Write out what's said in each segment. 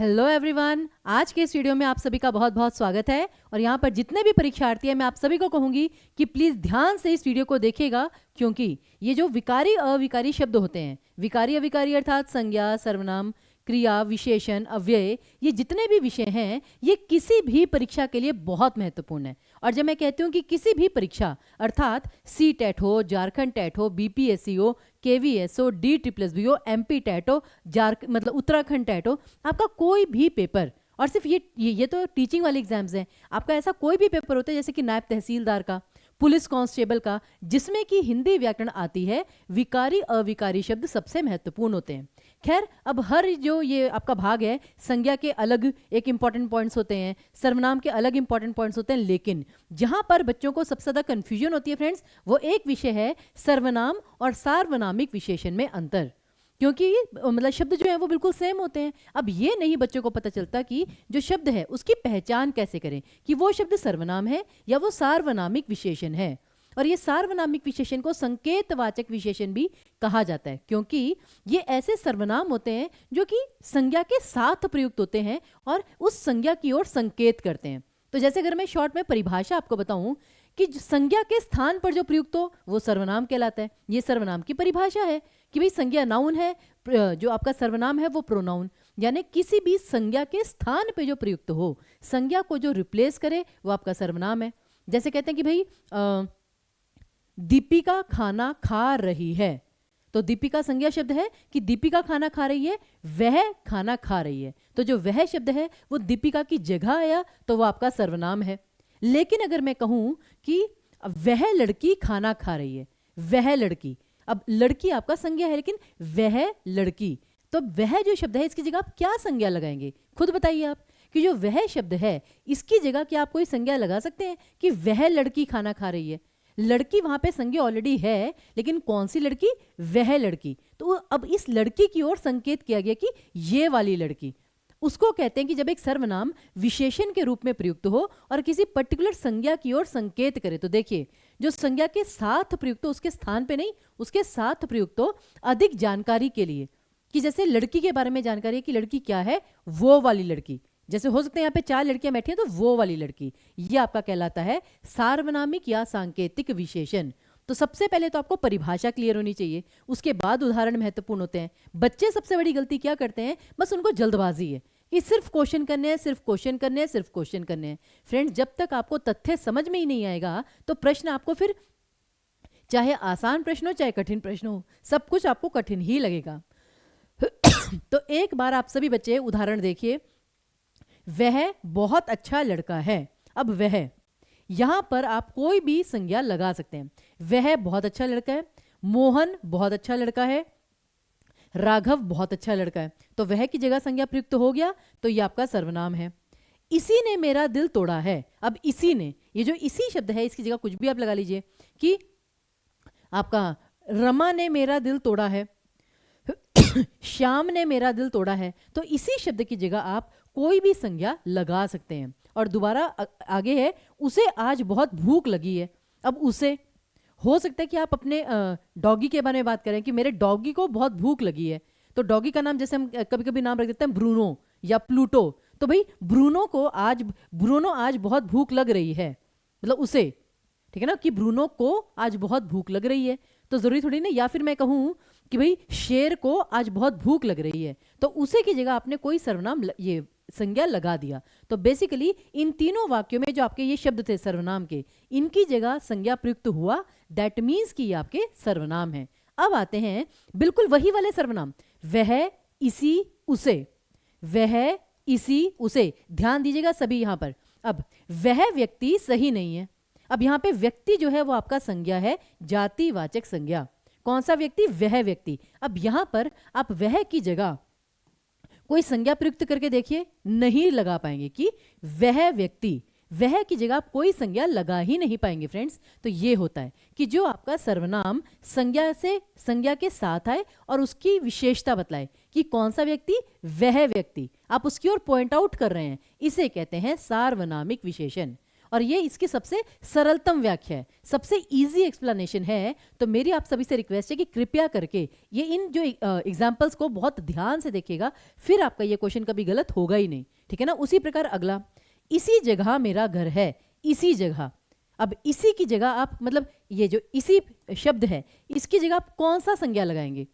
Hello everyone, आज के इस वीडियो में आप सभी का बहुत बहुत स्वागत है। और यहाँ पर जितने भी परीक्षार्थी हैं मैं आप सभी को कहूँगी कि प्लीज़ ध्यान से इस वीडियो को देखिएगा, क्योंकि ये जो विकारी अविकारी शब्द होते हैं, विकारी अविकारी अर्थात संज्ञा, सर्वनाम, क्रिया, विशेषण, अव्यय, ये जितने भी विषय हैं ये किसी भी परीक्षा के लिए बहुत महत्वपूर्ण है। और जब मैं कहती हूँ कि किसी भी परीक्षा अर्थात सी टेट हो, झारखंड टेट हो, बीपीएससी हो, केवीएस हो, DSSB हो, MP टेट हो, मतलब उत्तराखंड टेट हो, आपका कोई भी पेपर, और सिर्फ ये तो टीचिंग वाले एग्जाम्स हैं, आपका ऐसा कोई भी पेपर होता है जैसे कि नायब तहसीलदार का, पुलिस कांस्टेबल का, जिसमें कि हिंदी व्याकरण आती है, विकारी अविकारी शब्द सबसे महत्वपूर्ण होते हैं। खैर, अब हर जो ये आपका भाग है, संज्ञा के अलग एक इंपॉर्टेंट पॉइंट्स होते हैं, सर्वनाम के अलग इंपॉर्टेंट पॉइंट्स होते हैं, लेकिन जहां पर बच्चों को सबसे ज्यादा कंफ्यूजन होती है फ्रेंड्स, वो एक विषय है सर्वनाम और सार्वनामिक विशेषण में अंतर। क्योंकि मतलब शब्द जो है वो बिल्कुल सेम होते हैं। अब ये नहीं बच्चों को पता चलता कि जो शब्द है उसकी पहचान कैसे करें, कि वो शब्द सर्वनाम है या वो सार्वनामिक विशेषण है। और ये सार्वनामिक विशेषण को संकेतवाचक विशेषण भी कहा जाता है, क्योंकि ये ऐसे सर्वनाम होते हैं जो कि संज्ञा के साथ प्रयुक्त होते हैं और उस संज्ञा की ओर संकेत करते हैं। तो जैसे अगर मैं शॉर्ट में परिभाषा आपको बताऊं कि संज्ञा के स्थान पर जो प्रयुक्त हो वो सर्वनाम कहलाता है। ये सर्वनाम की परिभाषा है कि भाई संज्ञा नाउन है, जो आपका सर्वनाम है वो प्रोनाउन, यानी किसी भी संज्ञा के स्थान पे जो प्रयुक्त हो, संज्ञा को जो रिप्लेस करे वो आपका सर्वनाम है। जैसे कहते हैं कि भाई दीपिका खाना खा रही है, तो दीपिका संज्ञा शब्द है कि दीपिका खाना खा रही है, वह खाना खा रही है, तो जो वह शब्द है वो दीपिका की जगह आया तो वो आपका सर्वनाम है। लेकिन अगर मैं कहूं कि वह लड़की खाना खा रही है, वह लड़की, अब लड़की आपका संज्ञा है लेकिन वह लड़की, तो वह जो शब्द है इसकी जगह आप क्या संज्ञा लगाएंगे, खुद बताइए आप, कि जो वह शब्द है इसकी जगह क्या आप कोई संज्ञा लगा सकते हैं कि वह लड़की खाना खा रही है? लड़की वहां पे संज्ञा ऑलरेडी है, लेकिन कौन सी लड़की? वह लड़की। तो अब इस लड़की की ओर संकेत किया गया कि ये वाली लड़की। उसको कहते हैं कि जब एक सर्वनाम विशेषण के रूप में प्रयुक्त हो और किसी पर्टिकुलर संज्ञा की ओर संकेत करे। तो देखिए, जो संज्ञा के साथ प्रयुक्त हो, उसके स्थान पे नहीं, उसके साथ प्रयुक्त हो अधिक जानकारी के लिए, कि जैसे लड़की के बारे में जानकारी है कि लड़की क्या है, वो वाली लड़की। जैसे हो सकता है यहाँ पे 4 लड़कियां बैठी हैं तो वो वाली लड़की, ये आपका कहलाता है सार्वनामिक या सांकेतिक विशेषण। तो सबसे पहले तो आपको परिभाषा क्लियर होनी चाहिए, उसके बाद उदाहरण महत्वपूर्ण होते हैं। बच्चे सबसे बड़ी गलती क्या करते हैं, बस उनको जल्दबाजी है कि सिर्फ क्वेश्चन करने हैं, सिर्फ क्वेश्चन करने हैं, सिर्फ क्वेश्चन करने हैं। फ्रेंड्स, जब तक आपको तथ्य समझ में ही नहीं आएगा तो प्रश्न आपको फिर चाहे आसान प्रश्न हो चाहे कठिन प्रश्न हो, सब कुछ आपको कठिन ही लगेगा। तो एक बार आप सभी बच्चे उदाहरण देखिए, वह बहुत अच्छा लड़का है। अब वह, यहां पर आप कोई भी संज्ञा लगा सकते हैं। वह बहुत अच्छा लड़का है, मोहन बहुत अच्छा लड़का है, राघव बहुत अच्छा लड़का है, तो वह की जगह संज्ञा प्रयुक्त हो गया तो ये आपका सर्वनाम है। इसी ने मेरा दिल तोड़ा है। अब इसी ने, ये जो इसी शब्द है इसकी जगह कुछ भी आप लगा लीजिए, कि आपका रमा ने मेरा दिल तोड़ा है, श्याम ने मेरा दिल तोड़ा है, तो इसी शब्द की जगह आप कोई भी संज्ञा लगा सकते हैं। और दोबारा आगे है, उसे आज बहुत भूख लगी है। अब उसे, हो सकता है कि आप अपने डॉगी के बारे में बात करें कि मेरे डॉगी को बहुत भूख लगी है, तो डॉगी का नाम जैसे हम कभी कभी नाम रख देते हैं ब्रूनो या प्लूटो, तो भाई ब्रूनो आज बहुत भूख लग रही है, मतलब उसे, ठीक है ना, कि ब्रूनो को आज बहुत भूख लग रही है। तो जरूरी थोड़ी ना, या फिर मैं कहूं कि भाई शेर को आज बहुत भूख लग रही है, तो उसे की जगह आपने कोई सर्वनाम ये संज्ञा लगा दिया। तो बेसिकली इन तीनों वाक्यों में जो आपके ये शब्द थे सर्वनाम के, इनकी जगह संज्ञा प्रयुक्त हुआ, दैट मीन्स कि ये आपके सर्वनाम है। अब आते हैं बिल्कुल वही वाले सर्वनाम, वह, इसी, उसे, वह, इसी, उसे, ध्यान दीजिएगा सभी यहां पर। अब वह व्यक्ति सही नहीं है। अब यहां पे व्यक्ति जो है वो आपका संज्ञा है, जातिवाचक संज्ञा। कौन सा व्यक्ति? वह व्यक्ति। अब यहां पर आप वह की जगह कोई संज्ञा प्रयुक्त करके देखिए, नहीं लगा पाएंगे कि वह व्यक्ति, वह की जगह आप कोई संज्ञा लगा ही नहीं पाएंगे फ्रेंड्स। तो ये होता है कि जो आपका सर्वनाम संज्ञा के साथ आए और उसकी विशेषता बतलाए कि कौन सा व्यक्ति, वह व्यक्ति, आप उसकी ओर पॉइंट आउट कर रहे हैं, इसे कहते हैं सार्वनामिक विशेषण। और ये इसकी सबसे सरलतम व्याख्या है, सबसे इजी एक्सप्लेनेशन है। तो मेरी आप सभी से रिक्वेस्ट है कि कृपया करके ये इन जो एग्जाम्पल्स को बहुत ध्यान से देखिएगा, फिर आपका ये क्वेश्चन कभी गलत होगा ही नहीं, ठीक है ना। उसी प्रकार अगला, इसी जगह मेरा घर है, इसी जगह। अब इसी की जगह आप मतलब ये जो इसी शब्द है इसकी जगह आप कौन सा संज्ञा लगाएंगे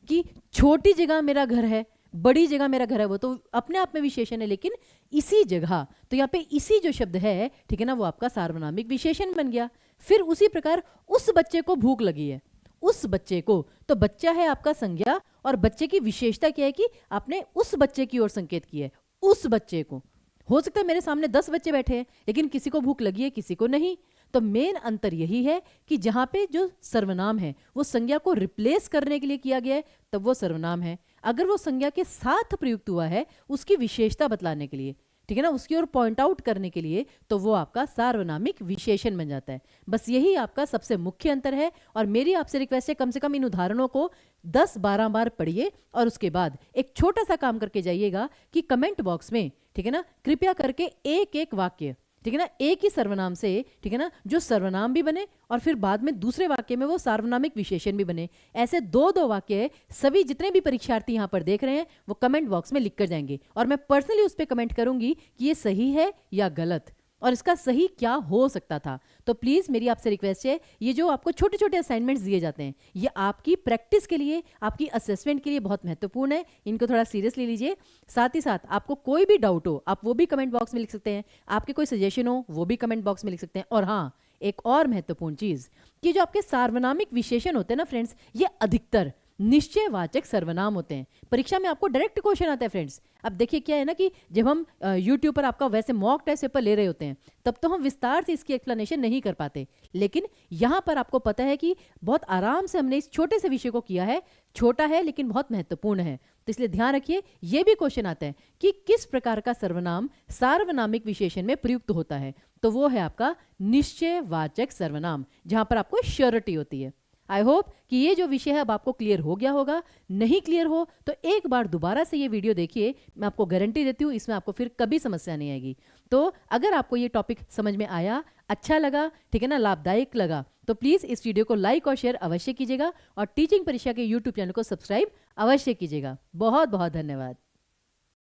कि छोटी जगह मेरा घर है, बड़ी जगह मेरा घर है, वो तो अपने आप में विशेषण है, लेकिन इसी जगह, तो यहाँ पे इसी जो शब्द है, ठीक है ना, वो आपका सार्वनामिक विशेषण बन गया। फिर उसी प्रकार उस बच्चे को भूख लगी है, उस बच्चे को, तो बच्चा है आपका संज्ञा और बच्चे की विशेषता क्या है कि आपने उस बच्चे की ओर संकेत किया है, उस बच्चे को। हो सकता है मेरे सामने 10 बच्चे बैठे हैं लेकिन किसी को भूख लगी है किसी को नहीं। तो मेन अंतर यही है कि जहां पे जो सर्वनाम है वो संज्ञा को रिप्लेस करने के लिए किया गया है तब वो सर्वनाम है, अगर वो संज्ञा के साथ प्रयुक्त हुआ है उसकी विशेषता बतलाने के लिए, ठीक है ना, उसकी ओर पॉइंट आउट करने के लिए, तो वो आपका सार्वनामिक विशेषण बन जाता है। बस यही आपका सबसे मुख्य अंतर है। और मेरी आपसे रिक्वेस्ट है कम से कम इन उदाहरणों को 10-12 बार पढ़िए और उसके बाद एक छोटा सा काम करके जाइएगा कि कमेंट बॉक्स में, ठीक है ना, कृपया करके एक एक वाक्य, ठीक है ना, एक ही सर्वनाम से, ठीक है ना, जो सर्वनाम भी बने और फिर बाद में दूसरे वाक्य में वो सार्वनामिक विशेषण भी बने, ऐसे 2-2 वाक्य सभी जितने भी परीक्षार्थी यहाँ पर देख रहे हैं वो कमेंट बॉक्स में लिख कर जाएंगे और मैं पर्सनली उस पर कमेंट करूंगी कि ये सही है या गलत और इसका सही क्या हो सकता था। तो प्लीज मेरी आपसे रिक्वेस्ट है, ये जो आपको छोटे छोटे असाइनमेंट्स दिए जाते हैं ये आपकी प्रैक्टिस के लिए, आपकी असेसमेंट के लिए बहुत महत्वपूर्ण है, इनको थोड़ा सीरियसली लीजिए। साथ ही साथ आपको कोई भी डाउट हो आप वो भी कमेंट बॉक्स में लिख सकते हैं, आपके कोई सजेशन हो वो भी कमेंट बॉक्स में लिख सकते हैं। और हाँ, एक और महत्वपूर्ण चीज कि जो आपके सार्वनामिक विशेषण होते हैं ना फ्रेंड्स, ये अधिकतर निश्चयवाचक सर्वनाम होते हैं। परीक्षा में आपको डायरेक्ट क्वेश्चन आता है फ्रेंड्स। अब देखिए क्या है ना कि जब हम यूट्यूब पर आपका वैसे मॉक टेस्ट पेपर ले रहे होते हैं तब तो हम विस्तार से इसकी एक्सप्लेनेशन नहीं कर पाते, लेकिन यहाँ पर आपको पता है कि बहुत आराम से हमने इस छोटे से विषय को किया है, छोटा है लेकिन बहुत महत्वपूर्ण है। तो इसलिए ध्यान रखिए, ये भी क्वेश्चन आता है कि किस प्रकार का सर्वनाम सार्वनामिक विशेषण में प्रयुक्त होता है, तो वो है आपका निश्चयवाचक सर्वनाम, जहां पर आपको श्योरिटी होती है। आई होप कि ये जो विषय है अब आपको क्लियर हो गया होगा। नहीं क्लियर हो तो एक बार दोबारा से ये वीडियो देखिए, मैं आपको गारंटी देती हूँ इसमें आपको फिर कभी समस्या नहीं आएगी। तो अगर आपको ये टॉपिक समझ में आया, अच्छा लगा, ठीक है ना, लाभदायक लगा, तो प्लीज़ इस वीडियो को लाइक और शेयर अवश्य कीजिएगा और टीचिंग परीक्षा के यूट्यूब चैनल को सब्सक्राइब अवश्य कीजिएगा। बहुत बहुत धन्यवाद।